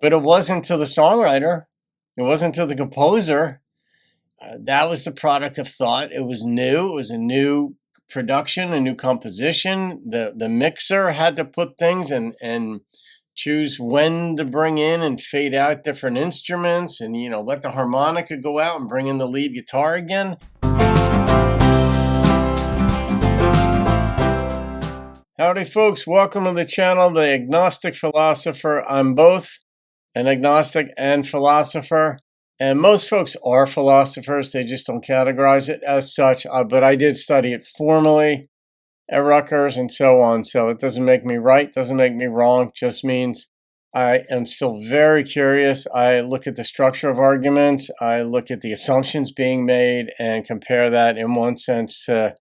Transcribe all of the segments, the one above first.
But it wasn't to the songwriter. It wasn't to the composer. That was the product of thought. It was new. It was a new production, a new composition. The mixer had to put things and choose when to bring in and fade out different instruments and, let the harmonica go out and bring in the lead guitar again. Howdy, folks. Welcome to the channel, The Agnostic Philosopher. I'm both an agnostic and philosopher. And most folks are philosophers. They just don't categorize it as such. But I did study it formally at Rutgers and so on. So it doesn't make me right, doesn't make me wrong. Just means I am still very curious. I look at the structure of arguments. I look at the assumptions being made and compare that in one sense to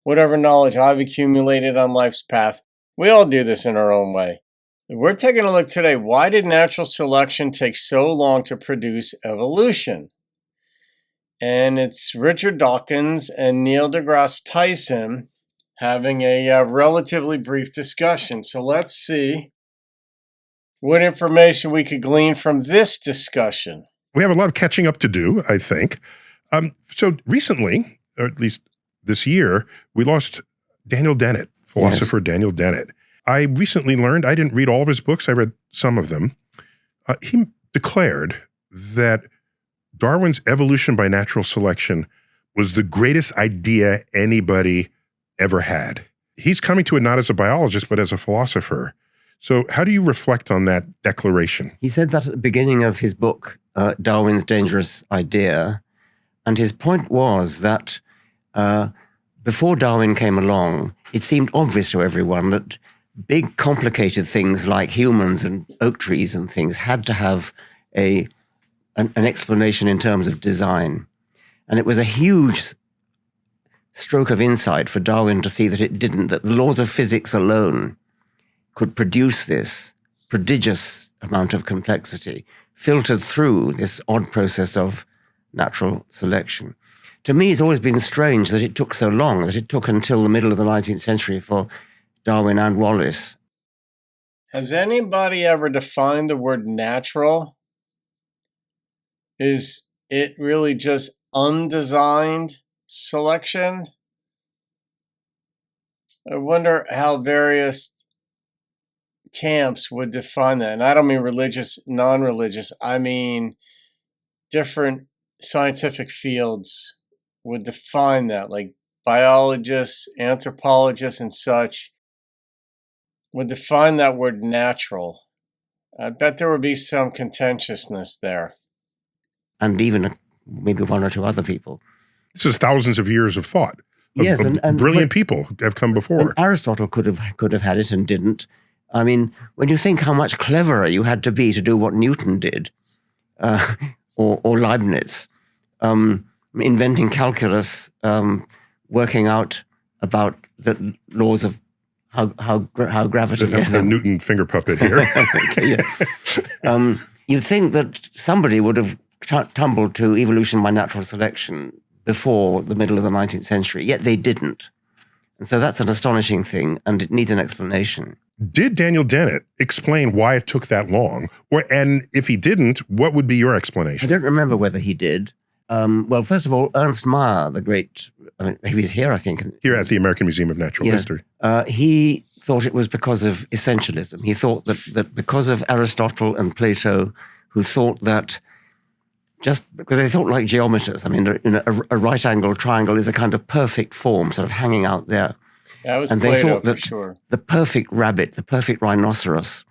whatever knowledge I've accumulated on life's path. We all do this in our own way. We're taking a look today. Why did natural selection take so long to produce evolution? And it's Richard Dawkins and Neil deGrasse Tyson having a relatively brief discussion. So let's see what information we could glean from this discussion. We have a lot of catching up to do, I think. So recently, or at least this year, we lost Daniel Dennett, philosopher Yes. Daniel Dennett. I recently learned, I didn't read all of his books, I read some of them. He declared that Darwin's evolution by natural selection was the greatest idea anybody ever had. He's coming to it not as a biologist, but as a philosopher. So how do you reflect on that declaration? He said that at the beginning of his book, Darwin's Dangerous Idea. And his point was that before Darwin came along, it seemed obvious to everyone that big, complicated things like humans and oak trees and things had to have an explanation in terms of design. And it was a huge stroke of insight for Darwin to see that it didn't, that the laws of physics alone could produce this prodigious amount of complexity filtered through this odd process of natural selection. To me, it's always been strange that it took so long, that it took until the middle of the 19th century for Darwin and Wallace. Has anybody ever defined the word natural? Is it really just undesigned selection? I wonder how various camps would define that. And I don't mean religious, non-religious. I mean different scientific fields would define that, like biologists, anthropologists, and such would define that word natural. I bet there would be some contentiousness there. And even maybe one or two other people. This is thousands of years of thought. Yes, and brilliant people have come before. Aristotle could have had it and didn't. I mean, when you think how much cleverer you had to be to do what Newton did, or Leibniz, inventing calculus, working out about the laws of how gravity. The Newton finger puppet here. Okay, yeah. You'd think that somebody would have tumbled to evolution by natural selection before the middle of the 19th century, yet they didn't. And so that's an astonishing thing, and it needs an explanation. Did Daniel Dennett explain why it took that long? And if he didn't, what would be your explanation? I don't remember whether he did. Well, first of all, Ernst Mayr, the great, he was here, I think. Here at the American Museum of Natural History. He thought it was because of essentialism. He thought that because of Aristotle and Plato, who thought that just because they thought like geometers, I mean, a right-angled triangle is a kind of perfect form sort of hanging out there. That was and Plato, they thought that for sure. The perfect rabbit, the perfect rhinoceros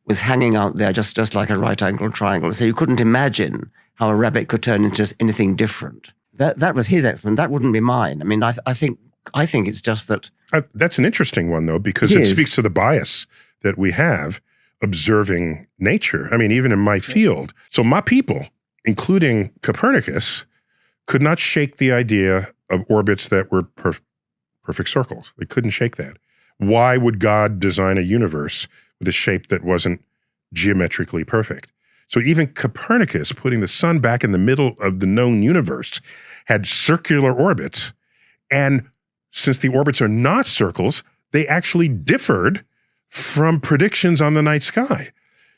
was hanging out there just like a right-angled triangle. So you couldn't imagine how a rabbit could turn into anything different. That was his explanation. That wouldn't be mine. I mean, I think it's just that. That's an interesting one, though, because it speaks to the bias that we have observing nature. I mean, even in my field. So my people, including Copernicus, could not shake the idea of orbits that were perfect circles. They couldn't shake that. Why would God design a universe with a shape that wasn't geometrically perfect? So even Copernicus, putting the sun back in the middle of the known universe, had circular orbits. And since the orbits are not circles, they actually differed from predictions on the night sky.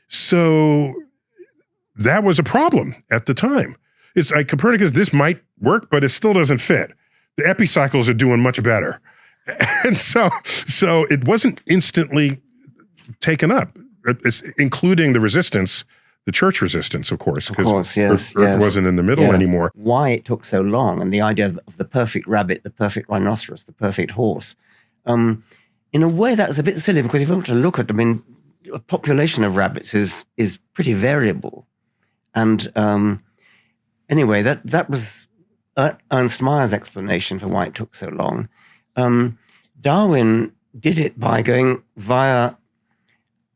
So that was a problem at the time. It's like Copernicus, this might work, but it still doesn't fit. The epicycles are doing much better. And so it wasn't instantly taken up, including the resistance, the church resistance, of course. Of course, yes. Earth wasn't in the middle anymore. Why it took so long, and the idea of the perfect rabbit, the perfect rhinoceros, the perfect horse. In a way, that was a bit silly, because if you want to look at, a population of rabbits is pretty variable. And anyway, that was Ernst Mayr's explanation for why it took so long. Darwin did it by going via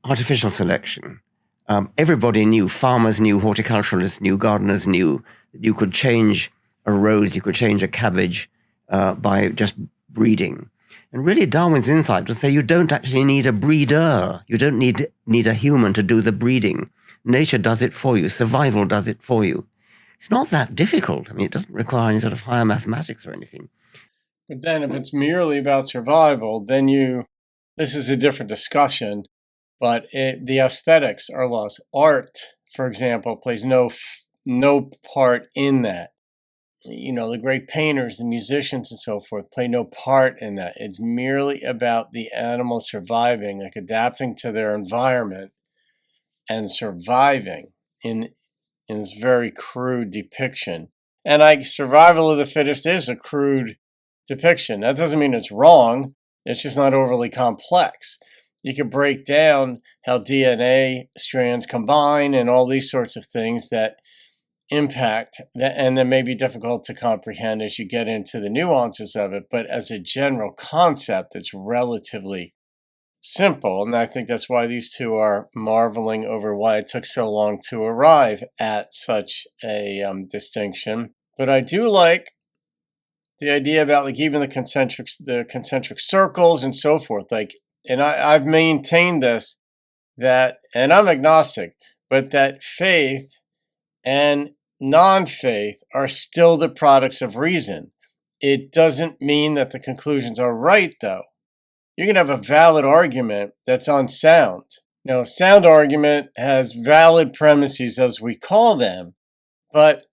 artificial selection. Everybody knew, farmers knew, horticulturalists knew, gardeners knew that you could change a rose, you could change a cabbage by just breeding. And really Darwin's insight was say you don't actually need a breeder. You don't need a human to do the breeding. Nature does it for you. Survival does it for you. It's not that difficult. it doesn't require any sort of higher mathematics or anything. But then if it's merely about survival, then this is a different discussion, but the aesthetics are lost. Art, for example, plays no part in that. The great painters, the musicians and so forth play no part in that. It's merely about the animal surviving, like adapting to their environment and surviving in this very crude depiction. And survival of the fittest is a crude depiction. That doesn't mean it's wrong. It's just not overly complex. You could break down how DNA strands combine and all these sorts of things that impact that, and that may be difficult to comprehend as you get into the nuances of it. But as a general concept, it's relatively simple. And I think that's why these two are marveling over why it took so long to arrive at such a distinction. But I do like the idea about even the concentric circles and so forth. And I've maintained this, that, and I'm agnostic, but that faith and non-faith are still the products of reason. It doesn't mean that the conclusions are right, though. You can have a valid argument that's unsound. Now, a sound argument has valid premises, as we call them, but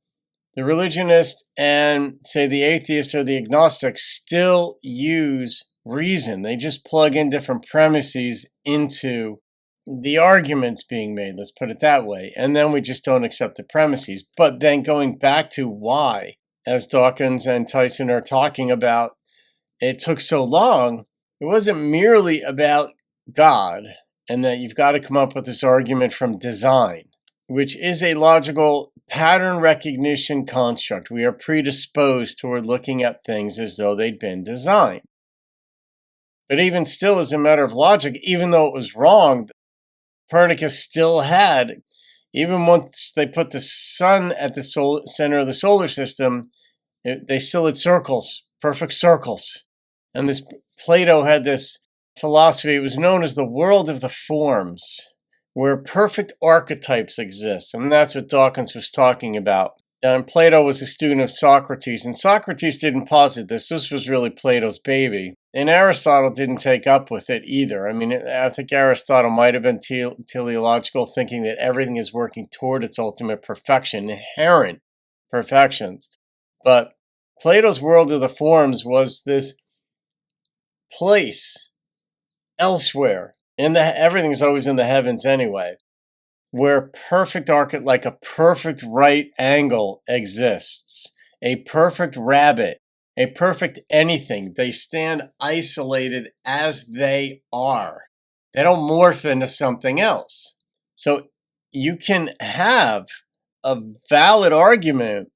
the religionist and, say, the atheist or the agnostic still use reason. They just plug in different premises into the arguments being made, let's put it that way. And then we just don't accept the premises. But then going back to why, as Dawkins and Tyson are talking about, it took so long, it wasn't merely about God and that you've got to come up with this argument from design, which is a logical pattern recognition construct. We are predisposed toward looking at things as though they'd been designed. But even still, as a matter of logic, even though it was wrong, Copernicus still had, even once they put the sun at the center of the solar system, they still had circles, perfect circles. And Plato had this philosophy, it was known as the world of the forms, where perfect archetypes exist. And that's what Dawkins was talking about. And Plato was a student of Socrates, and Socrates didn't posit this. This was really Plato's baby. And Aristotle didn't take up with it either. I think Aristotle might have been teleological, thinking that everything is working toward its ultimate perfection, inherent perfections. But Plato's world of the forms was this place elsewhere, everything's always in the heavens anyway, where like a perfect right angle exists, a perfect rabbit, a perfect anything. They stand isolated as they are. They don't morph into something else. So you can have a valid argument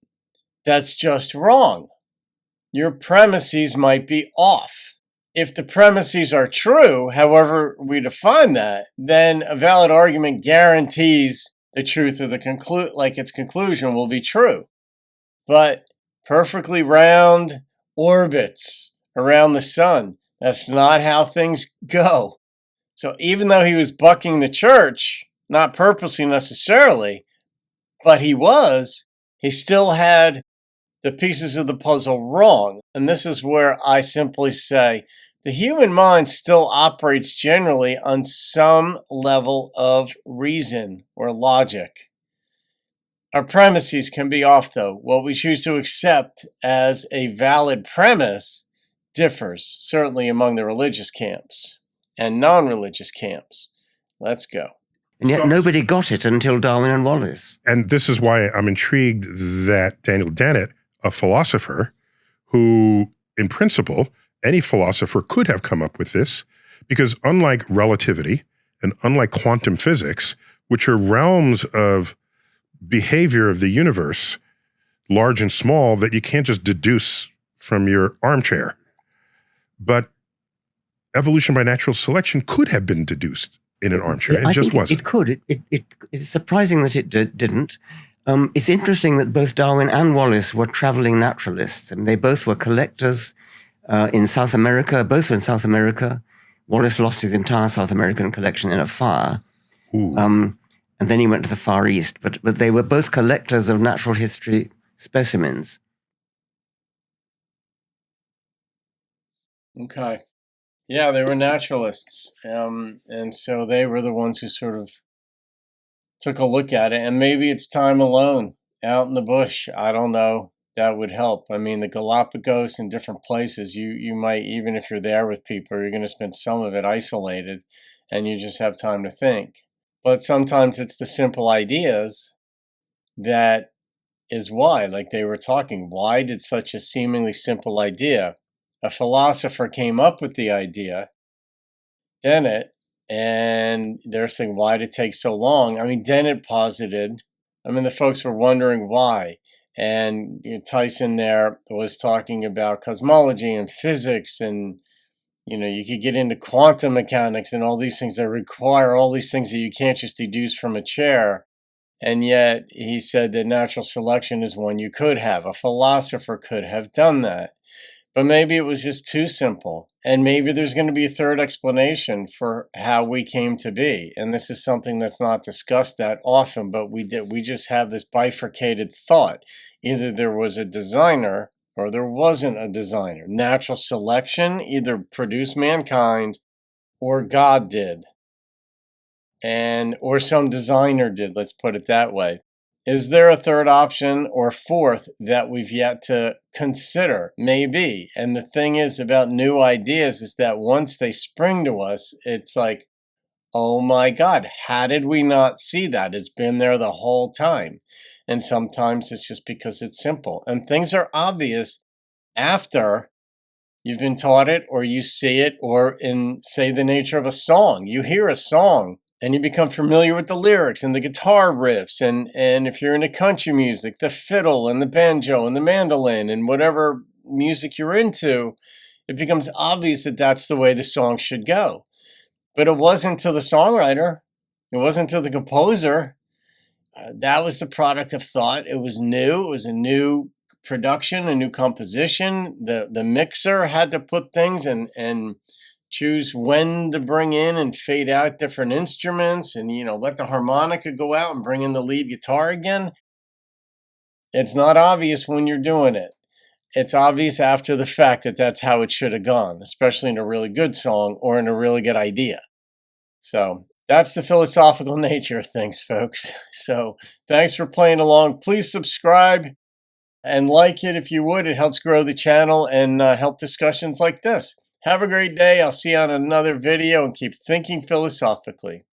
that's just wrong. Your premises might be off. If the premises are true, however we define that, then a valid argument guarantees the truth of its conclusion will be true. But perfectly round orbits around the sun, that's not how things go. So even though he was bucking the church, not purposely necessarily, but he still had the pieces of the puzzle wrong. And this is where I simply say, the human mind still operates generally on some level of reason or logic. Our premises can be off, though. What we choose to accept as a valid premise differs, certainly among the religious camps and non-religious camps. Let's go. And yet nobody got it until Darwin and Wallace. And this is why I'm intrigued that Daniel Dennett, a philosopher who, in principle, any philosopher could have come up with this, because unlike relativity and unlike quantum physics, which are realms of behavior of the universe, large and small, that you can't just deduce from your armchair. But evolution by natural selection could have been deduced in an armchair. It just wasn't. It could. It's surprising that it didn't. It's interesting that both Darwin and Wallace were traveling naturalists. I mean, they both were collectors in South America, both were in South America. Wallace lost his entire South American collection in a fire. And then he went to the Far East. But they were both collectors of natural history specimens. Okay. Yeah, they were naturalists. And so they were the ones who sort of took a look at it. And maybe it's time alone out in the bush. I don't know. That would help. I mean, the Galapagos and different places, you might, even if you're there with people, you're going to spend some of it isolated and you just have time to think. But sometimes it's the simple ideas that is why, like they were talking, why did such a seemingly simple idea? A philosopher came up with the idea, Dennett, and they're saying, why did it take so long? I mean, Dennett posited, the folks were wondering why. And Tyson there was talking about cosmology and physics, and you could get into quantum mechanics and all these things that require all these things that you can't just deduce from a chair. And yet he said that natural selection is one you could have. A philosopher could have done that. But maybe it was just too simple. And maybe there's going to be a third explanation for how we came to be. And this is something that's not discussed that often, but we just have this bifurcated thought. Either there was a designer or there wasn't a designer. Natural selection either produced mankind or God did. Or some designer did, let's put it that way. Is there a third option or fourth that we've yet to consider? Maybe. And the thing is about new ideas is that once they spring to us, it's like, oh my God, how did we not see that? It's been there the whole time. And sometimes it's just because it's simple. And things are obvious after you've been taught it or you see it, or in, say, the nature of a song. You hear a song and you become familiar with the lyrics and the guitar riffs. And if you're into country music, the fiddle and the banjo and the mandolin and whatever music you're into, it becomes obvious that that's the way the song should go. But it wasn't to the songwriter. It wasn't to the composer. That was the product of thought. It was new. It was a new production, a new composition. The mixer had to put things and choose when to bring in and fade out different instruments and, let the harmonica go out and bring in the lead guitar again. It's not obvious when you're doing it. It's obvious after the fact that that's how it should have gone, especially in a really good song or in a really good idea. So that's the philosophical nature of things, folks. So thanks for playing along. Please subscribe and like it if you would. It helps grow the channel and help discussions like this. Have a great day. I'll see you on another video and keep thinking philosophically.